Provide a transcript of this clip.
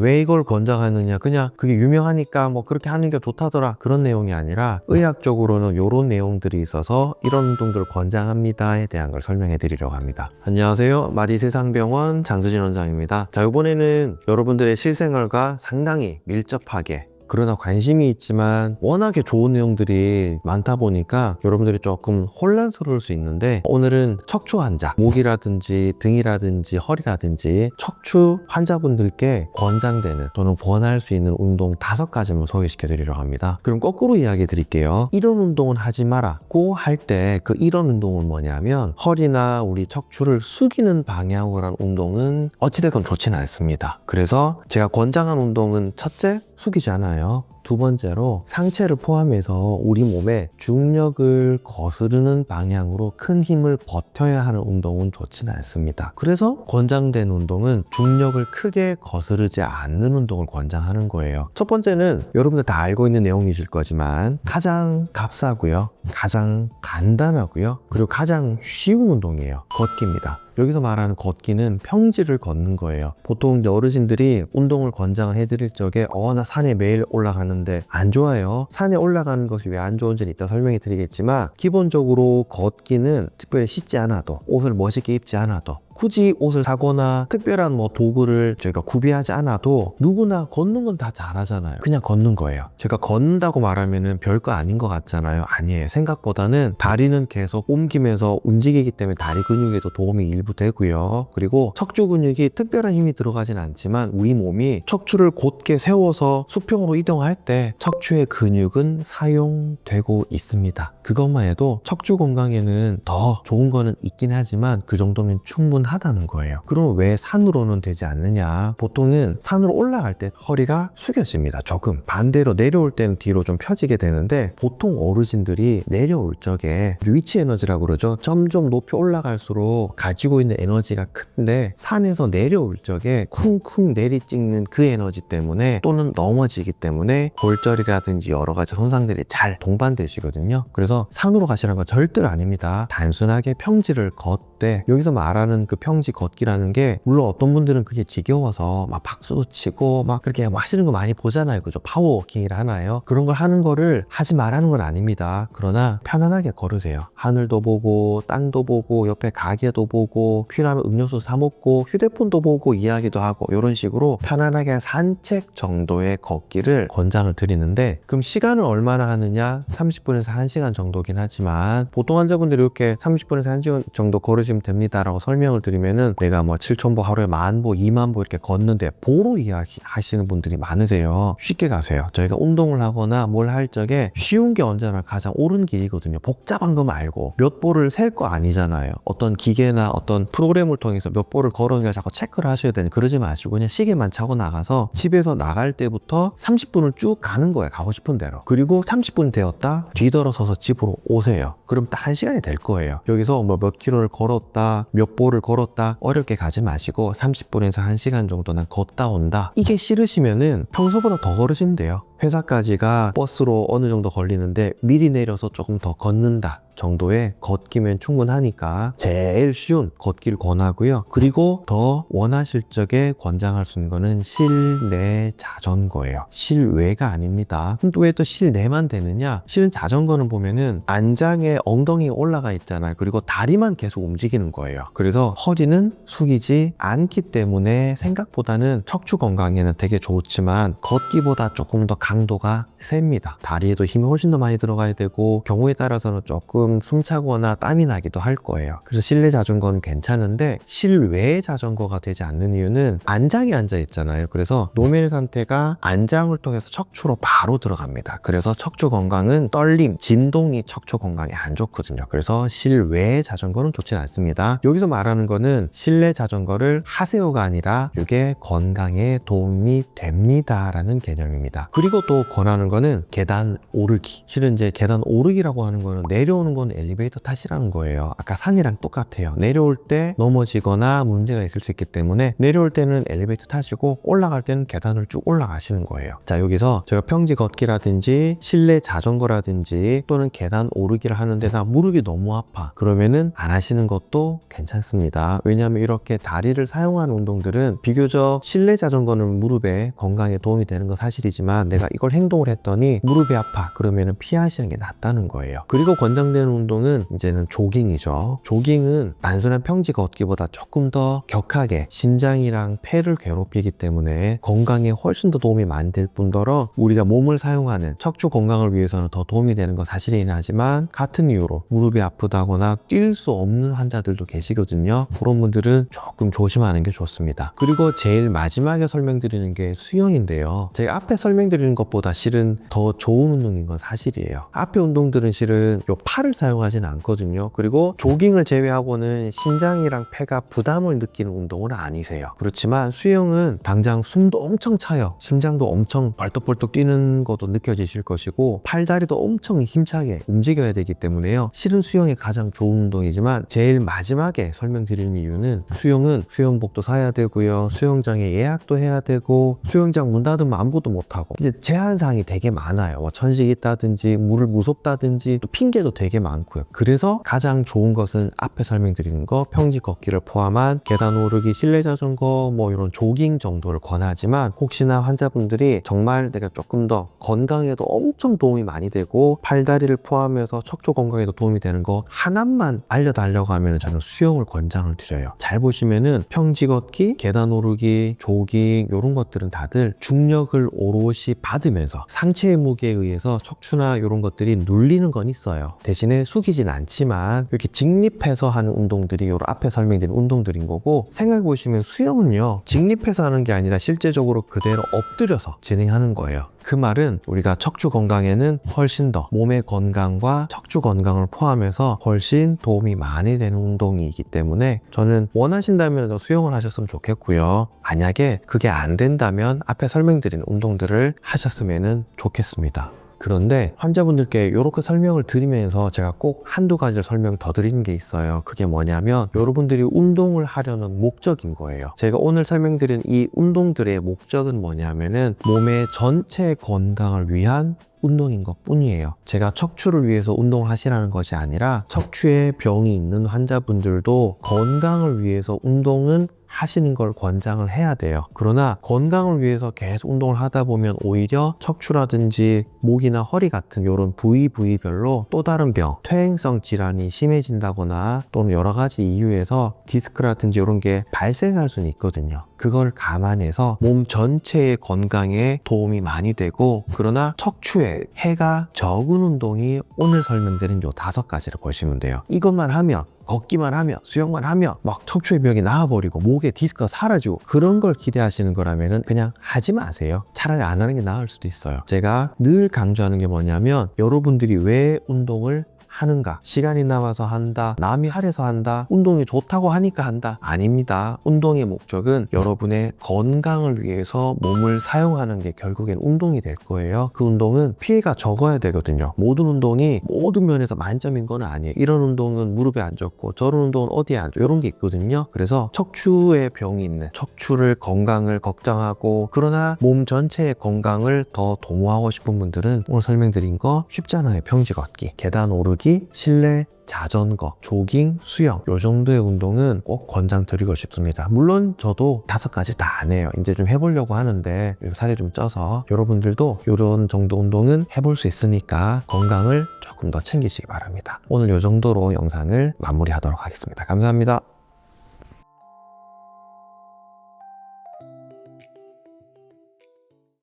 왜 이걸 권장하느냐, 그냥 그게 유명하니까 뭐 그렇게 하는 게 좋다더라, 그런 내용이 아니라 의학적으로는 이런 내용들이 있어서 이런 운동들을 권장합니다에 대한 걸 설명해 드리려고 합니다. 안녕하세요, 마디세상병원 장수진 원장입니다. 자, 이번에는 여러분들의 실생활과 상당히 밀접하게, 그러나 관심이 있지만 워낙에 좋은 내용들이 많다 보니까 여러분들이 조금 혼란스러울 수 있는데, 오늘은 척추 환자, 목이라든지 등이라든지 허리라든지 척추 환자분들께 권장되는 또는 권할 수 있는 운동 5가지만 소개시켜 드리려고 합니다. 그럼 거꾸로 이야기 드릴게요. 이런 운동은 하지 마라고 할 때 그 이런 운동은 뭐냐면, 허리나 우리 척추를 숙이는 방향으로 한 운동은 어찌됐건 좋지는 않습니다. 그래서 제가 권장한 운동은 첫째, 숙이지 않아요. 두 번째로, 상체를 포함해서 우리 몸에 중력을 거스르는 방향으로 큰 힘을 버텨야 하는 운동은 좋지는 않습니다. 그래서 권장된 운동은 중력을 크게 거스르지 않는 운동을 권장하는 거예요. 첫 번째는 여러분들 다 알고 있는 내용이실 거지만 가장 값싸고요, 가장 간단하고요, 그리고 가장 쉬운 운동이에요. 걷기입니다. 여기서 말하는 걷기는 평지를 걷는 거예요. 보통 어르신들이 운동을 권장을 해드릴 적에 나 산에 매일 올라가는데 안 좋아요. 산에 올라가는 것이 왜 안 좋은지는 이따 설명해 드리겠지만, 기본적으로 걷기는 특별히 씻지 않아도, 옷을 멋있게 입지 않아도, 굳이 옷을 사거나 특별한 도구를 저희가 구비하지 않아도 누구나 걷는 건 다 잘하잖아요. 그냥 걷는 거예요. 제가 걷는다고 말하면은 별거 아닌 것 같잖아요. 아니에요. 생각보다는 다리는 계속 옮기면서 움직이기 때문에 다리 근육에도 도움이 일부 되고요. 그리고 척추 근육이 특별한 힘이 들어가진 않지만 우리 몸이 척추를 곧게 세워서 수평으로 이동할 때 척추의 근육은 사용되고 있습니다. 그것만 해도 척추 건강에는 더 좋은 거는 있긴 하지만 그 정도면 충분하다는 거예요. 그럼 왜 산으로는 되지 않느냐? 보통은 산으로 올라갈 때 허리가 숙여집니다. 조금. 반대로 내려올 때는 뒤로 좀 펴지게 되는데, 보통 어르신들이 내려올 적에 위치 에너지라고 그러죠. 점점 높이 올라갈수록 가지고 있는 에너지가 큰데, 산에서 내려올 적에 쿵쿵 내리찍는 그 에너지 때문에 또는 넘어지기 때문에 골절이라든지 여러 가지 손상들이 잘 동반되시거든요. 그래서 산으로 가시라는 건 절대로 아닙니다. 단순하게 평지를 걷되, 여기서 말하는 그 평지 걷기라는 게, 물론 어떤 분들은 그게 지겨워서 막 박수도 치고 막 그렇게 막 하시는 거 많이 보잖아요. 그죠? 파워워킹이라 하나요? 그런 걸 하는 거를 하지 말라는 건 아닙니다. 그러나 편안하게 걸으세요. 하늘도 보고 땅도 보고 옆에 가게도 보고 필요하면 음료수 사 먹고 휴대폰도 보고 이야기도 하고, 이런 식으로 편안하게 산책 정도의 걷기를 권장을 드리는데, 그럼 시간을 얼마나 하느냐? 30분에서 1시간 정도긴 하지만 보통 환자분들이 이렇게 30분에서 1시간 정도 걸으시면 됩니다 라고 설명을 드리면은, 내가 7,000보 하루에 10,000보 20,000보 이렇게 걷는데 보로 이야기하시는 분들이 많으세요. 쉽게 가세요. 저희가 운동을 하거나 뭘 할 적에 쉬운 게 언제나 가장 옳은 길이거든요. 복잡한 거 말고. 몇 보를 셀 거 아니잖아요. 어떤 기계나 어떤 프로그램을 통해서 몇 보를 걸었는지 자꾸 체크를 하셔야 되는, 그러지 마시고 그냥 시계만 차고 나가서 집에서 나갈 때부터 30분을 쭉 가는 거예요. 가고 싶은 대로. 그리고 30분 되었다 뒤돌아서서 집으로 오세요. 그럼 딱 1시간이 될 거예요. 여기서 몇 킬로를 걸었다, 몇 보를 걸었다 어렵게 가지 마시고 30분에서 1시간 정도는 걷다 온다. 이게 싫으시면은 평소보다 더 걸으신대요. 회사까지가 버스로 어느 정도 걸리는데 미리 내려서 조금 더 걷는다 정도의 걷기면 충분하니까 제일 쉬운 걷기를 권하고요. 그리고 더 원하실 적에 권장할 수 있는 거는 실내 자전거예요. 실외가 아닙니다. 왜 또 실내만 되느냐? 실은 자전거는 보면은 안장에 엉덩이 올라가 있잖아요. 그리고 다리만 계속 움직이는 거예요. 그래서 허리는 숙이지 않기 때문에 생각보다는 척추 건강에는 되게 좋지만 걷기보다 조금 더 강도가 셉니다. 다리에도 힘이 훨씬 더 많이 들어가야 되고, 경우에 따라서는 조금 숨차거나 땀이 나기도 할 거예요. 그래서 실내 자전거는 괜찮은데, 실외 자전거가 되지 않는 이유는 안장에 앉아 있잖아요. 그래서 노면 상태가 안장을 통해서 척추로 바로 들어갑니다. 그래서 척추 건강은 떨림, 진동이 척추 건강에 안 좋거든요. 그래서 실외 자전거는 좋지 않습니다. 여기서 말하는 거는 실내 자전거를 하세요가 아니라 이게 건강에 도움이 됩니다 라는 개념입니다. 그리고 그리고 또 권하는 거는 계단 오르기. 실은 이제 계단 오르기라고 하는 거는 내려오는 건 엘리베이터 탓이라는 거예요. 아까 산이랑 똑같아요. 내려올 때 넘어지거나 문제가 있을 수 있기 때문에 내려올 때는 엘리베이터 타시고 올라갈 때는 계단을 쭉 올라가시는 거예요. 자, 여기서 제가 평지 걷기라든지 실내 자전거라든지 또는 계단 오르기를 하는데 나 무릎이 너무 아파. 그러면은 안 하시는 것도 괜찮습니다. 왜냐하면 이렇게 다리를 사용하는 운동들은 비교적 실내 자전거는 무릎에 건강에 도움이 되는 건 사실이지만 내가 이걸 행동을 했더니 무릎이 아파. 그러면은 피하시는 게 낫다는 거예요. 그리고 권장되는 운동은 이제는 조깅이죠. 조깅은 단순한 평지 걷기보다 조금 더 격하게 신장이랑 폐를 괴롭히기 때문에 건강에 훨씬 더 도움이 많이 될 뿐더러 우리가 몸을 사용하는 척추 건강을 위해서는 더 도움이 되는 건 사실이긴 하지만 같은 이유로 무릎이 아프다거나 뛸 수 없는 환자들도 계시거든요. 그런 분들은 조금 조심하는 게 좋습니다. 그리고 제일 마지막에 설명드리는 게 수영인데요. 제가 앞에 설명드리는 것보다 실은 더 좋은 운동인 건 사실이에요. 앞에 운동들은 실은 요 팔을 사용하지는 않거든요. 그리고 조깅을 제외하고는 신장이랑 폐가 부담을 느끼는 운동은 아니세요. 그렇지만 수영은 당장 숨도 엄청 차요. 심장도 엄청 벌떡벌떡 뛰는 것도 느껴지실 것이고 팔다리도 엄청 힘차게 움직여야 되기 때문에요. 실은 수영이 가장 좋은 운동이지만 제일 마지막에 설명드리는 이유는 수영은 수영복도 사야 되고요. 수영장에 예약도 해야 되고 수영장 문 닫으면 아무것도 못하고 이제 제한사항이 되게 많아요. 뭐 천식 있다든지 물을 무섭다든지 또 핑계도 되게 많고요. 그래서 가장 좋은 것은 앞에 설명드리는 거 평지 걷기를 포함한 계단 오르기, 실내 자전거 뭐 이런 조깅 정도를 권하지만 혹시나 환자분들이 정말 내가 조금 더 건강에도 엄청 도움이 많이 되고 팔다리를 포함해서 척추 건강에도 도움이 되는 거 하나만 알려달라고 하면 저는 수영을 권장을 드려요. 잘 보시면은 평지 걷기, 계단 오르기, 조깅 이런 것들은 다들 중력을 오롯이 받으면서 상체의 무게에 의해서 척추나 이런 것들이 눌리는 건 있어요. 대신에 숙이진 않지만 이렇게 직립해서 하는 운동들이 이 앞에 설명드린 운동들인 거고 생각해 보시면 수영은요 직립해서 하는 게 아니라 실제적으로 그대로 엎드려서 진행하는 거예요. 그 말은 우리가 척추 건강에는 훨씬 더 몸의 건강과 척추 건강을 포함해서 훨씬 도움이 많이 되는 운동이기 때문에 저는 원하신다면 수영을 하셨으면 좋겠고요. 만약에 그게 안 된다면 앞에 설명드린 운동들을 하셨으면 좋겠습니다. 그런데 환자분들께 이렇게 설명을 드리면서 제가 꼭 한두 가지를 설명 더 드리는 게 있어요. 그게 뭐냐면 여러분들이 운동을 하려는 목적인 거예요. 제가 오늘 설명드린 이 운동들의 목적은 뭐냐면은 몸의 전체 건강을 위한 운동인 것 뿐이에요. 제가 척추를 위해서 운동을 하시라는 것이 아니라 척추에 병이 있는 환자분들도 건강을 위해서 운동은 하시는 걸 권장을 해야 돼요. 그러나 건강을 위해서 계속 운동을 하다 보면 오히려 척추라든지 목이나 허리 같은 이런 부위별로 또 다른 병, 퇴행성 질환이 심해진다거나 또는 여러 가지 이유에서 디스크라든지 이런 게 발생할 수는 있거든요. 그걸 감안해서 몸 전체의 건강에 도움이 많이 되고 그러나 척추에 해가 적은 운동이 오늘 설명드린 요 5가지를 보시면 돼요. 이것만 하면 걷기만 하면 수영만 하면 막 척추의 병이 나아버리고 목에 디스크가 사라지고 그런 걸 기대하시는 거라면 그냥 하지 마세요. 차라리 안 하는 게 나을 수도 있어요. 제가 늘 강조하는 게 뭐냐면 여러분들이 왜 운동을 하는가? 시간이 남아서 한다, 남이 하래서 한다, 운동이 좋다고 하니까 한다. 아닙니다. 운동의 목적은 여러분의 건강을 위해서 몸을 사용하는 게 결국엔 운동이 될 거예요. 그 운동은 피해가 적어야 되거든요. 모든 운동이 모든 면에서 만점인 건 아니에요. 이런 운동은 무릎에 안 좋고 저런 운동은 어디에 안 좋고 이런 게 있거든요. 그래서 척추에 병이 있는 척추를 건강을 걱정하고 그러나 몸 전체의 건강을 더 도모하고 싶은 분들은 오늘 설명드린 거 쉽잖아요. 평지 걷기, 계단 오르기, 실내 자전거, 조깅, 수영 요 정도의 운동은 꼭 권장드리고 싶습니다. 물론 저도 5가지 다 안 해요. 이제 좀 해보려고 하는데 살이 좀 쪄서 여러분들도 이런 정도 운동은 해볼 수 있으니까 건강을 조금 더 챙기시기 바랍니다. 오늘 요 정도로 영상을 마무리하도록 하겠습니다. 감사합니다.